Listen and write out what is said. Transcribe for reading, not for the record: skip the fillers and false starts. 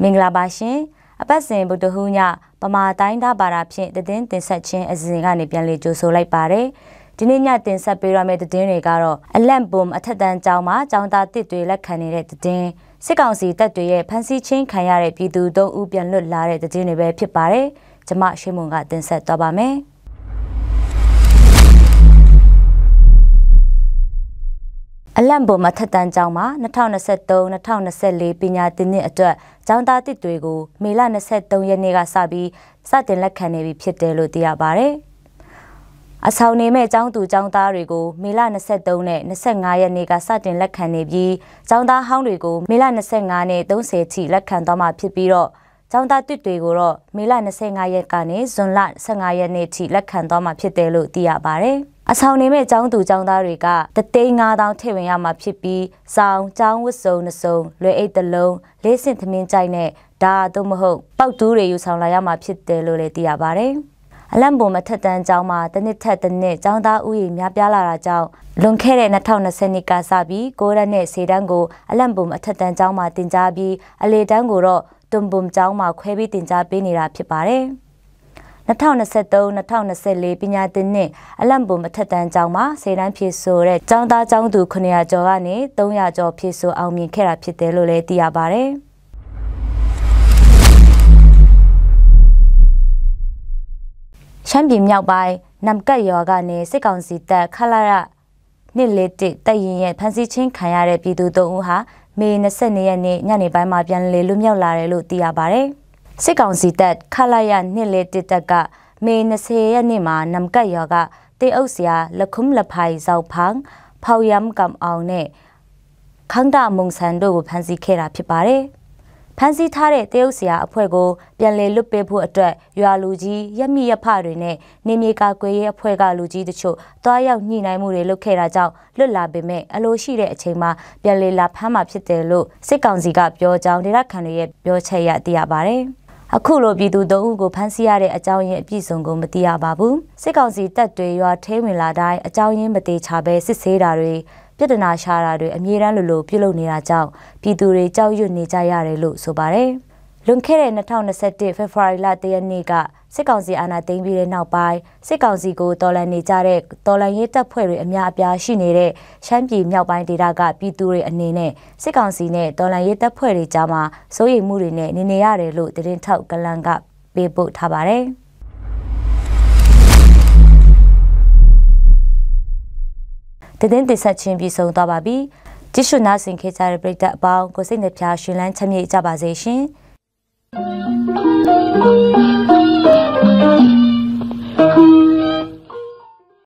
င်္ဂလာပါရှင်အပတ်စဉ်ဗုဒ္ဓဟူးညပမာတိုင်းသားဘာသာဖြင့်သတင်းတင်ဆက်ခြင်းအစီအစဉ်ကနေပြန်လည်ကြိုဆိုလိုက်ပါတယ်ဒီနေ့ညတင်ဆက်ပေးရမယ့်သတင်းတွေကတော့အလန့်ဘုံအထက်တန်းကျောင်းမှာကျောင်းသားတစ်တွေလက်ခံနေတဲ့သတင်းစစ်ကောင်စီတပ်တွေရဲ့ဖမ်းဆီးခြင်းခံရတဲ့ပြည်သူ၃ဦးပြန်လွတ်လာတဲ့သတင်းတွေပဲဖြစ်ပါတယ်ကျွန်မရှိမွန်ကတင်ဆက်သွားပါမယ်အလန့်ဘုံအထက်တန်းကျောင်းမှာ2023-2024ပညာသင်နှစ်အတွက်ကျောင်းသားတစ်တွေကိုမေလ23ရက်နေ့ကစပြီးစတင်လက်ခံနေပြီဖြစ်တယ်လို့သိရပါတယ်။အဆောင်နေမဲ့ကျောင်းသူကျောင်းသားတွေကိုမေလ23နဲ့25ရက်နေ့ကစတင်လက်ခံနေပြီးကျောင်းသားဟောင်းတွေကိုမေလ25နဲ့30ထိလက်ခံသွားမှာဖြစ်ပြီးတော့ကျောင်းသားတစ်တွေကိုတော့မေလ25ရက်ကနေဇွန်လ15ရက်နေ့ထိလက်ခံသွားမှာဖြစ်တယ်လို့သိရပါတယ်။အဆောင်နေမဲ့ကျောင်းသူကျောင်းသားတွေက3,500ထည့်ဝင်ရမှာဖြစ်ပြီးစောင်းကျောင်းဝတ်စုံ2စုံလွယ်အိတ်တစ်လုံးလေးစင်သမင်းကြိုက်နဲ့ဒါသို့မဟုတ်ပေါက်တူးတွေယူဆောင်လာရမှာဖြစ်တယ်လို့လည်းသိရပါတယ်။အလန့်ဘုံမထက်တန်းကျောင်းမှာတစ်နှစ်ထက်တစ်နှစ်ကျောင်းသားဦးရေများပြားလာတာကြောင့်လွန်ခဲ့တဲ့2020နှစ်ကစပြီး9ရက်နဲ့10တန်းကိုအလန့်ဘုံအထက်တန်းကျောင်းမှာတင်ကြားပြီးအလေတန်းကိုတော့တွန်ဘုံကျောင်းမှာခွဲပြီးတင်ကြားပေးနေတာဖြစ်ပါတယ်။2023-2024ပညာသင်နှစ်အလန့်ဘုံအထက်တန်းကျောင်းမှာ10တန်းဖြည့်ဆို့တဲ့ကျောင်းသားကျောင်းသူ900ကျော်ကနေ300ကျော်ဖြည့်ဆို့အောင်မြင်ခဲ့တာဖြစ်တယ်လို့လည်းသိရပါတယ်။ရှမ်းပြည်မြောက်ပိုင်းနမ်ကတ်ရွာကနေစစ်ကောင်စီတပ်ခလာရ241တပ်ရင်ရဲ့ဖမ်းဆီးခြင်းခံရတဲ့ပြည်သူ3ဦးဟာမေ22ရက်နေ့ညနေပိုင်းမှာပြန်လည်လွတ်မြောက်လာတယ်လို့သိရပါတယ်။စစ်ကောင်စီတပ်ခလာရ241တပ်ကမေ20ရက်နေ့မှာနမ်ကတ်ရွာကတေအုပ်ဆရာလခုမ်လဖိုင်ဇောက်ဖန်းဖောက်ယမ်ကမ်အောင်နဲ့ခန်းဒမုံဆန်တို့ကိုဖမ်းဆီးခဲ့တာဖြစ်ပါတယ်။ဖမ်းဆီးထားတဲ့တေအုပ်ဆရာအဖွဲ့ကိုပြန်လည်လွတ်ပေးဖို့အတွက်ရွာလူကြီးရက်မိရဖတွေနဲ့နေမြေကာကွယ်ရေးအဖွဲ့ကလူကြီးတချို့တွားရောက်ညှိနှိုင်းမှုတွေလုပ်ခဲ့တာကြောင့်လွတ်လာပေမဲ့အလိုရှိတဲ့အချိန်မှာပြန်လည်လာဖမ်းမှာဖြစ်တယ်လို့စစ်ကောင်စီကပြောကြောင်းဒေသခံတွေရဲ့ပြောချက်ရသိရပါတယ်။အခုလိုပြည်သူ3ဦးကိုဖမ်းဆီးရတဲ့အကြောင်းရင်းအပြည့်စုံကိုမသိရပါဘူးစစ်ကောင်စီတပ်တွေရွာထဲဝင်လာတိုင်းအကြောင်းရင်းမသေးချပဲစစ်ဆေးတာတွေပြဿနာရှာတာတွေအမြဲတမ်းလိုပြုလုပ်နေတာကြောင့်ပြည်သူတွေကြောက်ရွံ့နေကြရတယ်လို့ဆိုပါတယ်လွန်ခဲ့တဲ့2021ဖေဖော်ဝါရီလ3ရက်နေ့ကစစ်ကောင်စီအာဏာသိမ်းပြီးတဲ့နောက်ပိုင်းစစ်ကောင်စီကိုတော်လှန်နေကြတဲ့တော်လှန်ရေးတပ်ဖွဲ့တွေအများအပြားရှိနေတဲ့ရှမ်းပြည်မြောက်ပိုင်းဒေသကပြည်သူတွေအနေနဲ့စစ်ကောင်စီနဲ့တော်လှန်ရေးတပ်ဖွဲ့တွေကြားမှာစိုးရိမ်မှုတွေနဲ့နေရတယ်လို့သတင်းထောက်ကလန်ကပေးပို့ထားပါတယ်။သတင်းတင်ဆက်ခြင်းပြီးဆုံးသွားပါပြီ။ကြည့်ရှုနားဆင်ခဲ့ကြတဲ့ပရိသတ်အပေါင်းကိုစိတ်နှပြရှင်လန်းချမ်းမြေ့ကြပါစေရှင်။